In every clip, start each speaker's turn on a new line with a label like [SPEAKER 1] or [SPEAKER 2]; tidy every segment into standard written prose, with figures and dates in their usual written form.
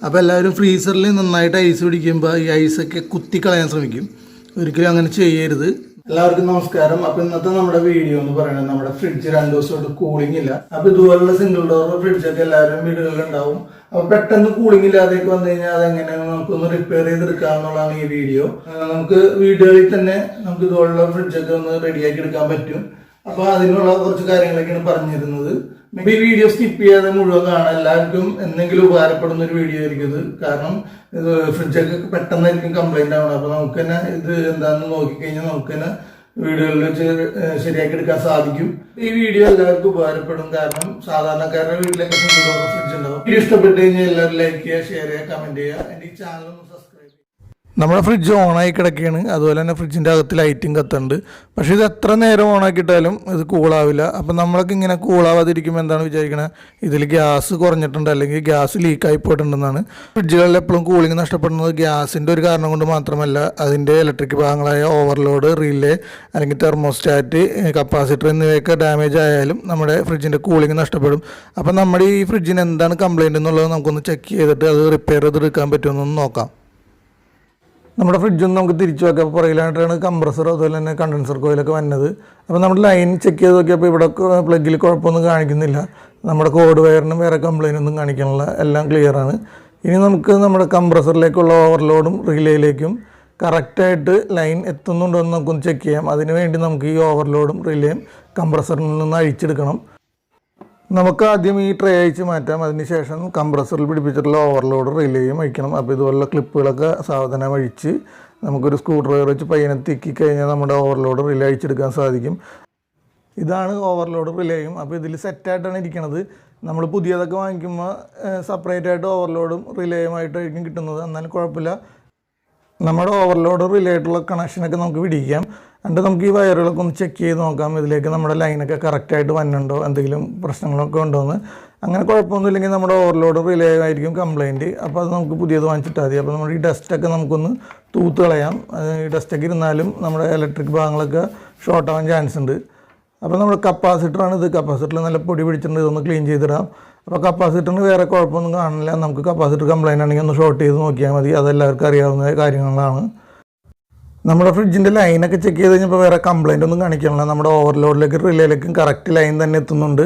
[SPEAKER 1] അപ്പോൾ എല്ലാവരും ഫ്രീസറിൽ നന്നായിട്ട് ഐസ് പിടിക്കുമ്പോൾ ഈ ഐസൊക്കെ കുത്തിക്കളയാൻ ശ്രമിക്കും. ഒരിക്കലും അങ്ങനെ ചെയ്യരുത്. എല്ലാവർക്കും നമസ്കാരം. അപ്പോൾ ഇന്നത്തെ നമ്മുടെ വീഡിയോ എന്ന് പറയുന്നത് നമ്മുടെ ഫ്രിഡ്ജ് 2 ദിവസമായിട്ട് കൂളിംഗ് ഇല്ല. അപ്പോൾ ഇതുപോലുള്ള സിംഗിൾ ഡോർ ഫ്രിഡ്ജൊക്കെ എല്ലാവരും വീടുകളിൽ ഉണ്ടാവും. അപ്പോൾ പെട്ടെന്ന് കൂളിംഗ് ഇല്ലാതെയൊക്കെ വന്നു കഴിഞ്ഞാൽ അതെങ്ങനെയാണ് നമുക്കൊന്ന് റിപ്പയർ ചെയ്തെടുക്കുക എന്നുള്ളതാണ് ഈ വീഡിയോ. നമുക്ക് വീടുകളിൽ തന്നെ നമുക്ക് ഇതുപോലുള്ള ഫ്രിഡ്ജൊക്കെ ഒന്ന് റെഡിയാക്കി എടുക്കാൻ പറ്റും. അപ്പോൾ അതിനുള്ള കുറച്ച് കാര്യങ്ങളൊക്കെയാണ് പറഞ്ഞിരുന്നത്. ഈ വീഡിയോ സ്കിപ്പ് ചെയ്യാതെ മുഴുവൻ കാണാൻ. എല്ലാവർക്കും എന്തെങ്കിലും ഉപകാരപ്പെടുന്ന ഒരു വീഡിയോ ആയിരിക്കും ഇത്. കാരണം ഇത് ഫ്രിഡ്ജൊക്കെ പെട്ടെന്നായിരിക്കും കംപ്ലൈന്റ് ആവണം. അപ്പോൾ നമുക്ക് തന്നെ ഇത് എന്താണെന്ന് നോക്കിക്കഴിഞ്ഞാൽ നമുക്ക് തന്നെ വീടുകളിൽ വെച്ച് ശരിയാക്കി എടുക്കാൻ സാധിക്കും. ഈ വീഡിയോ എല്ലാവർക്കും ഉപകാരപ്പെടും. കാരണം സാധാരണക്കാരുടെ വീട്ടിലൊക്കെ ഫ്രിഡ്ജ് ഉണ്ടാവും. വീഡിയോ ഇഷ്ടപ്പെട്ട് കഴിഞ്ഞാൽ എല്ലാവരും ലൈക്ക് ചെയ്യുക, ഷെയർ ചെയ്യുക, കമന്റ് ചെയ്യുക. എൻ്റെ ഈ ചാനൽ ഒന്ന് സബ്സ്ക്രൈബ് ചെയ്യുക. നമ്മുടെ ഫ്രിഡ്ജ് ഓണായി കിടക്കുകയാണ്. അതുപോലെ തന്നെ ഫ്രിഡ്ജിൻ്റെ അകത്ത് ലൈറ്റും കത്തുന്നുണ്ട്. പക്ഷേ ഇത് എത്ര നേരം ഓണാക്കിയിട്ടാലും ഇത് കൂളാവില്ല. അപ്പം നമ്മളൊക്കെ ഇങ്ങനെ കൂളാവാതിരിക്കുമ്പോൾ എന്താണ് വിചാരിക്കണത്, ഇതിൽ ഗ്യാസ് കുറഞ്ഞിട്ടുണ്ട് അല്ലെങ്കിൽ ഗ്യാസ് ലീക്കായി പോയിട്ടുണ്ടെന്നാണ്. ഫ്രിഡ്ജുകളിൽ എപ്പോഴും കൂളിംഗ് നഷ്ടപ്പെടുന്നത് ഗ്യാസിൻ്റെ ഒരു കാരണം കൊണ്ട് മാത്രമല്ല, അതിൻ്റെ ഇലക്ട്രിക് ഭാഗങ്ങളായ ഓവർലോഡ്, റിലേ അല്ലെങ്കിൽ തെർമോസ്റ്റാറ്റ്, കപ്പാസിറ്റർ എന്നിവയൊക്കെ ഡാമേജ് ആയാലും നമ്മുടെ ഫ്രിഡ്ജിൻ്റെ കൂളിംഗ് നഷ്ടപ്പെടും. അപ്പം നമ്മുടെ ഈ ഫ്രിഡ്ജിന് എന്താണ് കംപ്ലയിൻ്റ് എന്നുള്ളത് നമുക്കൊന്ന് ചെക്ക് ചെയ്തിട്ട് അത് റിപ്പയർ ചെയ്തെടുക്കാൻ പറ്റുമെന്നൊന്ന് നോക്കാം. നമ്മുടെ ഫ്രിഡ്ജൊന്നും നമുക്ക് തിരിച്ചു വെക്കാം. അപ്പോൾ പുറകിലായിട്ടാണ് കംപ്രസർ അതുപോലെ തന്നെ കണ്ടൻസർ കോയിലൊക്കെ വന്നത്. അപ്പോൾ നമ്മുടെ ലൈൻ ചെക്ക് ചെയ്ത് നോക്കിയപ്പോൾ ഇവിടെ പ്ലഗിൽ കുഴപ്പമൊന്നും കാണിക്കുന്നില്ല. നമ്മുടെ കോഡ് വയറിനും വേറെ കംപ്ലയിൻ്റ് ഒന്നും കാണിക്കാനുള്ള, എല്ലാം ക്ലിയറാണ്. ഇനി നമുക്ക് നമ്മുടെ കംപ്രസറിലേക്കുള്ള ഓവർലോഡും റിലേയിലേക്കും കറക്റ്റായിട്ട് ലൈൻ എത്തുന്നുണ്ടോ എന്ന് നമുക്കൊന്ന് ചെക്ക് ചെയ്യാം. അതിന് വേണ്ടി നമുക്ക് ഈ ഓവർലോഡും റിലേയും കംപ്രസറിൽ നിന്ന് അഴിച്ചെടുക്കണം. നമുക്ക് ആദ്യം ഈ ട്രേ അഴിച്ച് മാറ്റാം. അതിനുശേഷം കംപ്രസറിൽ പിടിപ്പിച്ചിട്ടുള്ള ഓവർലോഡ് റിലേയും അഴിക്കണം. അപ്പോൾ ഇതുപോലുള്ള ക്ലിപ്പുകളൊക്കെ സാവധാനം അഴിച്ച് നമുക്കൊരു സ്ക്രൂ ഡ്രൈവർ വെച്ച് പയ്യനെ തിക്കി കഴിഞ്ഞാൽ നമ്മുടെ ഓവർലോഡ് റിലേ അഴിച്ചെടുക്കാൻ സാധിക്കും. ഇതാണ് ഓവർലോഡ് റിലേയും. അപ്പോൾ ഇതിൽ സെറ്റായിട്ടാണ് ഇരിക്കുന്നത്. നമ്മൾ പുതിയതൊക്കെ വാങ്ങിക്കുമ്പോൾ സെപ്പറേറ്റ് ആയിട്ട് ഓവർലോഡും റിലേയുമായിട്ടായിരിക്കും കിട്ടുന്നത്. എന്നാലും കുഴപ്പമില്ല. നമ്മുടെ ഓവർലോഡ് റിലേ ആയിട്ടുള്ള കണക്ഷനൊക്കെ നമുക്ക് പിടിക്കാം. എന്നിട്ട് നമുക്ക് ഈ വയറുകളൊക്കെ ഒന്ന് ചെക്ക് ചെയ്ത് നോക്കാം. ഇതിലേക്ക് നമ്മുടെ ലൈനൊക്കെ കറക്റ്റായിട്ട് വന്നുണ്ടോ, എന്തെങ്കിലും പ്രശ്നങ്ങളൊക്കെ ഉണ്ടോ എന്ന്. അങ്ങനെ കുഴപ്പമൊന്നുമില്ലെങ്കിൽ നമ്മുടെ ഓവർലോഡ് റിലേ ആയിരിക്കും കംപ്ലയിൻറ്റ്. അപ്പോൾ അത് നമുക്ക് പുതിയത് വാങ്ങിച്ചിട്ടാൽ മതി. അപ്പോൾ നമ്മുടെ ഈ ഡസ്റ്റൊക്കെ നമുക്കൊന്ന് തൂത്ത് കളയാം. ഈ ഡസ്റ്റൊക്കെ ഇരുന്നാലും നമ്മുടെ ഇലക്ട്രിക് ഭാഗങ്ങളൊക്കെ ഷോർട്ട് ആവാൻ ചാൻസ് ഉണ്ട്. അപ്പോൾ നമ്മുടെ കപ്പാസിറ്ററാണ് ഇത്. കപ്പാസിറ്ററിൽ നല്ല പൊടി പിടിച്ചിട്ടുണ്ട്. ഇതൊന്ന് ക്ലീൻ ചെയ്തിടാം. അപ്പോൾ കപ്പാസിറ്ററിന് വേറെ കുഴപ്പമൊന്നും കാണില്ല. നമുക്ക് കപ്പാസിറ്റർ കംപ്ലയിൻ്റ് ആണെങ്കിൽ ഒന്ന് ഷോർട്ട് ചെയ്ത് നോക്കിയാൽ മതി. അതെല്ലാവർക്കും അറിയാവുന്ന കാര്യങ്ങളാണ്. നമ്മുടെ ഫ്രിഡ്ജിൻ്റെ ലൈനൊക്കെ ചെക്ക് ചെയ്ത് കഴിഞ്ഞപ്പോൾ വേറെ കംപ്ലയിൻ്റ് ഒന്നും കാണിക്കണില്ല. നമ്മുടെ ഓവർലോഡിലേക്കും റിലേയിലേക്കും കറക്റ്റ് ലൈൻ തന്നെ എത്തുന്നുണ്ട്.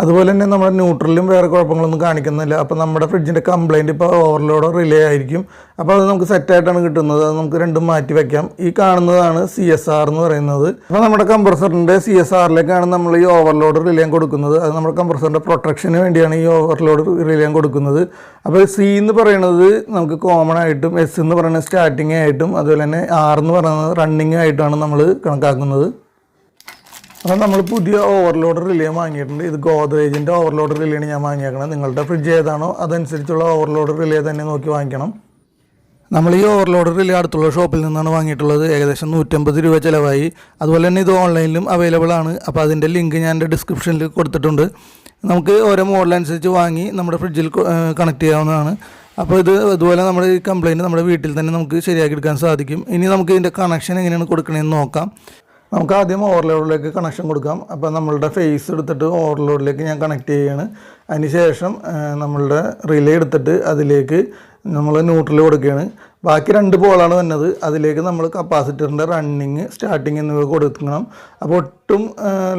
[SPEAKER 1] അതുപോലെ തന്നെ നമ്മുടെ ന്യൂട്രലിലും വേറെ കുഴപ്പങ്ങളൊന്നും കാണിക്കുന്നില്ല. അപ്പോൾ നമ്മുടെ ഫ്രിഡ്ജിൻ്റെ കംപ്ലയിൻറ്റ് ഇപ്പോൾ ഓവർലോഡോ റിലേ ആയിരിക്കും. അപ്പോൾ അത് നമുക്ക് സെറ്റായിട്ടാണ് കിട്ടുന്നത്. അത് നമുക്ക് രണ്ടും മാറ്റി വയ്ക്കാം. ഈ കാണുന്നതാണ് CSR എന്ന് പറയുന്നത്. അപ്പോൾ നമ്മുടെ കംപ്രസറിൻ്റെ CSRലേക്കാണ് നമ്മൾ ഈ ഓവർലോഡ് റിലേയും കൊടുക്കുന്നത്. അത് നമ്മുടെ കംപ്രസറിൻ്റെ പ്രൊട്ടക്ഷന് വേണ്ടിയാണ് ഈ ഓവർലോഡ് റിലേയും കൊടുക്കുന്നത്. അപ്പോൾ C എന്ന് പറയുന്നത് നമുക്ക് കോമൺ ആയിട്ടും, S എന്ന് പറയുന്നത് സ്റ്റാർട്ടിങ് ആയിട്ടും, അതുപോലെ തന്നെ R എന്ന് പറയുന്നത് റണ്ണിങ് ആയിട്ടാണ് നമ്മൾ കണക്കാക്കുന്നത്. അപ്പോൾ നമ്മൾ പുതിയ ഓവർലോഡ് റിലേ വാങ്ങിയിട്ടുണ്ട്. ഇത് ഗോദ്രേജിൻ്റെ ഓവർലോഡ് റിലേയാണ് ഞാൻ വാങ്ങിയേക്കണം. നിങ്ങളുടെ ഫ്രിഡ്ജ് ഏതാണോ അതനുസരിച്ചുള്ള ഓവർലോഡ് റിലേ തന്നെ നോക്കി വാങ്ങിക്കണം. നമ്മൾ ഈ ഓവർലോഡ് റിലേ അടുത്തുള്ള ഷോപ്പിൽ നിന്നാണ് വാങ്ങിയിട്ടുള്ളത്. ഏകദേശം 150 രൂപ ചിലവായി. അതുപോലെ തന്നെ ഇത് ഓൺലൈനിലും അവൈലബിൾ ആണ്. അപ്പോൾ അതിൻ്റെ ലിങ്ക് ഞാൻ എൻ്റെ ഡിസ്ക്രിപ്ഷനിൽ കൊടുത്തിട്ടുണ്ട്. നമുക്ക് ഓരോ മോഡലനുസരിച്ച് വാങ്ങി നമ്മുടെ ഫ്രിഡ്ജിൽ കണക്ട് ചെയ്യാവുന്നതാണ്. അപ്പോൾ ഇതുപോലെ നമ്മുടെ ഈ കംപ്ലയിൻറ്റ് നമ്മുടെ വീട്ടിൽ തന്നെ നമുക്ക് ശരിയാക്കി എടുക്കാൻ സാധിക്കും. ഇനി നമുക്ക് ഇതിൻ്റെ കണക്ഷൻ എങ്ങനെയാണ് കൊടുക്കണമെന്ന് നോക്കാം. നമുക്ക് ആദ്യം ഓവർലോഡിലേക്ക് കണക്ഷൻ കൊടുക്കാം. അപ്പോൾ നമ്മളുടെ ഫേസ് എടുത്തിട്ട് ഓവർലോഡിലേക്ക് ഞാൻ കണക്ട് ചെയ്യുകയാണ്. അതിനുശേഷം നമ്മളുടെ റിലേ എടുത്തിട്ട് അതിലേക്ക് നമ്മൾ ന്യൂട്രൽ കൊടുക്കുകയാണ്. ബാക്കി 2 പോളാണ് വന്നത്. അതിലേക്ക് നമ്മൾ കപ്പാസിറ്ററിൻ്റെ റണ്ണിങ്, സ്റ്റാർട്ടിങ് എന്നിവ കൊടുക്കണം. അപ്പോൾ ഒട്ടും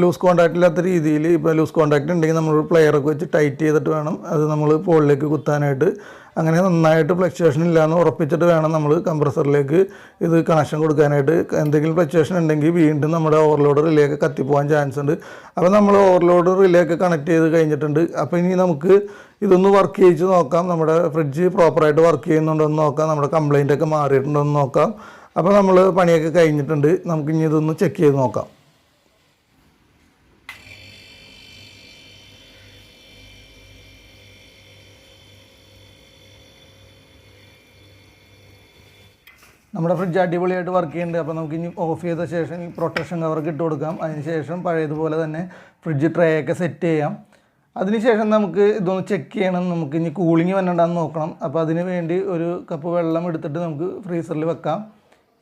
[SPEAKER 1] ലൂസ് കോൺടാക്റ്റ് ഇല്ലാത്ത രീതിയിൽ, ഇപ്പോൾ ലൂസ് കോൺടാക്റ്റ് ഉണ്ടെങ്കിൽ നമ്മൾ പ്ലെയറൊക്കെ വെച്ച് ടൈറ്റ് ചെയ്തിട്ട് വേണം അത് നമ്മൾ പോളിലേക്ക് കുത്താനായിട്ട്. അങ്ങനെ നന്നായിട്ട് ഫ്ലക്ച്വേഷൻ ഇല്ലയെന്ന് ഉറപ്പിച്ചിട്ട് വേണം നമ്മൾ കംപ്രസറിലേക്ക് ഇത് കണക്ഷൻ കൊടുക്കാനായിട്ട്. എന്തെങ്കിലും ഫ്ലക്ച്വേഷൻ ഉണ്ടെങ്കിൽ വീണ്ടും നമ്മുടെ ഓവർലോഡ് റിലേക്ക് കത്തിപ്പോകാൻ ചാൻസ് ഉണ്ട്. അപ്പോൾ നമ്മൾ ഓവർലോഡ് റിലേക്ക് കണക്ട് ചെയ്ത് കഴിഞ്ഞിട്ടുണ്ട്. അപ്പോൾ ഇനി നമുക്ക് ഇതൊന്ന് വർക്ക് ചെയ്യിച്ച് നോക്കാം. നമ്മുടെ ഫ്രിഡ്ജ് പ്രോപ്പറായിട്ട് വർക്ക് ചെയ്യുന്നുണ്ടോ എന്ന് നോക്കാം. നമ്മുടെ കംപ്ലയിൻ്റൊക്കെ മാറിയിട്ടുണ്ടോ എന്ന് നോക്കാം. അപ്പോൾ നമ്മൾ പണിയൊക്കെ കഴിഞ്ഞിട്ടുണ്ട്. നമുക്കിനി ഇതൊന്ന് ചെക്ക് ചെയ്ത് നോക്കാം. നമ്മുടെ ഫ്രിഡ്ജ് അടിപൊളിയായിട്ട് വർക്ക് ചെയ്യുന്നുണ്ട്. അപ്പോൾ നമുക്ക് ഇനി ഓഫ് ചെയ്ത ശേഷം ഈ പ്രൊട്ടക്ഷൻ കവർക്ക് ഇട്ട് കൊടുക്കാം. അതിനുശേഷം പഴയതുപോലെ തന്നെ ഫ്രിഡ്ജ് ട്രേ ഒക്കെ സെറ്റ് ചെയ്യാം. അതിനുശേഷം നമുക്ക് ഇതൊന്ന് ചെക്ക് ചെയ്യണം. നമുക്ക് ഇനി കൂളിംഗ് വന്നിട്ടുണ്ടെന്ന് നോക്കണം. അപ്പോൾ അതിന് വേണ്ടി ഒരു കപ്പ് വെള്ളം എടുത്തിട്ട് നമുക്ക് ഫ്രീസറിൽ വെക്കാം.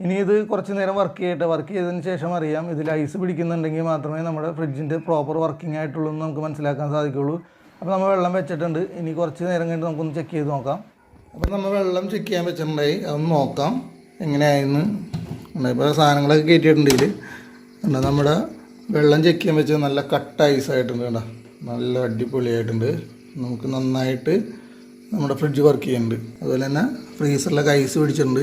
[SPEAKER 1] ഇനി ഇത് കുറച്ച് നേരം വർക്ക് ചെയ്യട്ടെ. വർക്ക് ചെയ്തതിന് ശേഷം അറിയാം ഇതിൽ ഐസ് പിടിക്കുന്നുണ്ടെങ്കിൽ മാത്രമേ നമ്മുടെ ഫ്രിഡ്ജിൻ്റെ പ്രോപ്പർ വർക്കിംഗ് ആയിട്ടുള്ളൂ എന്ന് നമുക്ക് മനസ്സിലാക്കാൻ സാധിക്കുള്ളൂ. അപ്പോൾ നമ്മൾ വെള്ളം വെച്ചിട്ടുണ്ട്. ഇനി കുറച്ച് നേരം കഴിഞ്ഞിട്ട് നമുക്കൊന്ന് ചെക്ക് ചെയ്ത് നോക്കാം. അപ്പോൾ നമ്മൾ വെള്ളം ചെക്ക് ചെയ്യാൻ വെച്ചിട്ടുണ്ടായി, അതൊന്ന് നോക്കാം എങ്ങനെയായെന്ന്. ഇപ്പോൾ സാധനങ്ങളൊക്കെ കയറ്റിയിട്ടുണ്ട് ഇതിൽ. നമ്മുടെ വെള്ളം ചെക്ക് ചെയ്യാൻ വെച്ചത് നല്ല കട്ട ഐസായിട്ടുണ്ട് കേട്ടോ, നല്ല അടിപൊളിയായിട്ടുണ്ട്. നമുക്ക് നന്നായിട്ട് നമ്മുടെ ഫ്രിഡ്ജ് വർക്ക് ചെയ്യുന്നുണ്ട്. അതുപോലെ തന്നെ ഫ്രീസറിലൊക്കെ ഐസ് പിടിച്ചിട്ടുണ്ട്.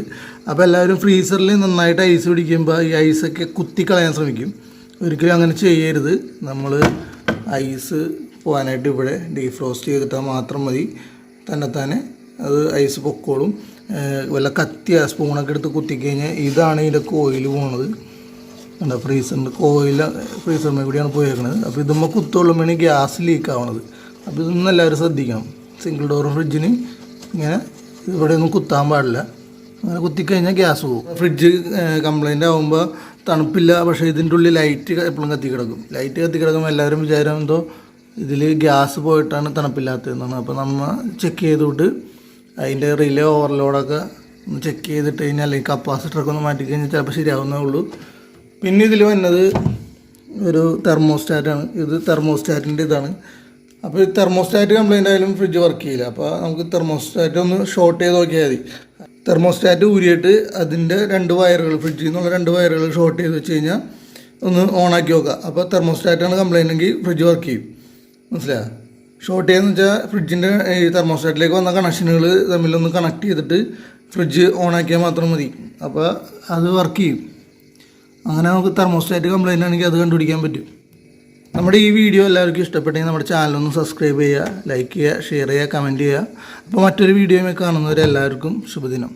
[SPEAKER 1] അപ്പോൾ എല്ലാവരും ഫ്രീസറിൽ നന്നായിട്ട് ഐസ് പിടിക്കുമ്പോൾ ഈ ഐസൊക്കെ കുത്തിക്കളയാൻ ശ്രമിക്കും. ഒരിക്കലും അങ്ങനെ ചെയ്യരുത്. നമ്മൾ ഐസ് പോകാനായിട്ട് ഇവിടെ ഡീഫ്രോസ്റ്റ് ചെയ്തിട്ടാൽ മാത്രം മതി. തന്നെത്താനെ അത് ഐസ് പൊക്കോളും. വല്ല കത്തിയ സ്പൂണൊക്കെ എടുത്ത് കുത്തിക്കഴിഞ്ഞാൽ ഇതാണ് ഇതിൻ്റെ കോയിൽ പോണത്. എന്താ ഫ്രീസറിൻ്റെ കോയിൽ ഫ്രീസറിനെ കൂടിയാണ് പോയേക്കുന്നത്. അപ്പോൾ ഇതുമ്പോൾ കുത്തുകൊള്ളുമ്പോഴാണ് ഗ്യാസ് ലീക്ക് ആവണത്. അപ്പോൾ ഇതൊന്നും എല്ലാവരും ശ്രദ്ധിക്കണം. സിംഗിൾ ഡോർ ഫ്രിഡ്ജിന് ഇങ്ങനെ ഇവിടെ ഒന്നും കുത്താൻ പാടില്ല. അങ്ങനെ കുത്തിക്കഴിഞ്ഞാൽ ഗ്യാസ് പോകും. ഫ്രിഡ്ജ് കംപ്ലൈൻ്റ് ആകുമ്പോൾ തണുപ്പില്ല, പക്ഷേ ഇതിൻ്റെ ഉള്ളിൽ ലൈറ്റ് എപ്പോഴും കത്തി കിടക്കും. ലൈറ്റ് കത്തി കിടക്കുമ്പോൾ എല്ലാവരും വിചാരം എന്തോ ഇതിൽ ഗ്യാസ് പോയിട്ടാണ് തണുപ്പില്ലാത്തതെന്നാണ്. അപ്പോൾ നമ്മൾ ചെക്ക് ചെയ്തിട്ട് അതിൻ്റെ റിലേ ഓവർലോഡൊക്കെ ഒന്ന് ചെക്ക് ചെയ്തിട്ട് കഴിഞ്ഞാൽ അല്ലെങ്കിൽ കപ്പാസിറ്ററൊക്കെ ഒന്ന് മാറ്റി കഴിഞ്ഞാൽ ചിലപ്പോൾ ശരിയാവുന്നേ ഉള്ളൂ. പിന്നെ ഇതിൽ വന്നത് ഒരു തെർമോസ്റ്റാറ്റാണ്. ഇത് തെർമോസ്റ്റാറ്റിൻ്റെ ഇതാണ്. അപ്പോൾ ഈ തെർമോസ്റ്റാറ്റ് കംപ്ലൈൻ്റ് ആയാലും ഫ്രിഡ്ജ് വർക്ക് ചെയ്യില്ല. അപ്പോൾ നമുക്ക് തെർമോസ്റ്റാറ്റ് ഒന്ന് ഷോർട്ട് ചെയ്ത് നോക്കിയാൽ മതി. തെർമോസ്റ്റാറ്റ് ഊരിയിട്ട് അതിൻ്റെ 2 വയറുകൾ, ഫ്രിഡ്ജിൽ നിന്നുള്ള 2 വയറുകൾ ഷോർട്ട് ചെയ്ത് വെച്ച് കഴിഞ്ഞാൽ ഒന്ന് ഓണാക്കി നോക്കുക. അപ്പോൾ തെർമോസ്റ്റാറ്റാണ് കംപ്ലൈൻ്റ് എങ്കിൽ ഫ്രിഡ്ജ് വർക്ക് ചെയ്യും. മനസ്സിലായോ? ഷോർട്ട് ചെയ്യുകയെന്ന് വെച്ചാൽ ഫ്രിഡ്ജിൻ്റെ ഈ തെർമോസ്റ്റാറ്റിലേക്ക് വന്ന കണക്ഷനുകൾ തമ്മിലൊന്ന് കണക്ട് ചെയ്തിട്ട് ഫ്രിഡ്ജ് ഓണാക്കിയാൽ മാത്രം മതി. അപ്പോൾ അത് വർക്ക് ചെയ്യും. അങ്ങനെ നമുക്ക് തെർമോസ്റ്റാറ്റ് കംപ്ലൈൻ്റ് ആണെങ്കിൽ അത് കണ്ടുപിടിക്കാൻ പറ്റും. നമ്മുടെ ഈ വീഡിയോ എല്ലാവർക്കും ഇഷ്ടപ്പെട്ടെങ്കിൽ നമ്മുടെ ചാനലൊന്ന് സബ്സ്ക്രൈബ് ചെയ്യുക, ലൈക്ക് ചെയ്യുക, ഷെയർ ചെയ്യുക, കമൻറ്റ് ചെയ്യുക. അപ്പോൾ മറ്റൊരു വീഡിയോയിൽ കാണുന്നവരെല്ലാവർക്കും ശുഭദിനം.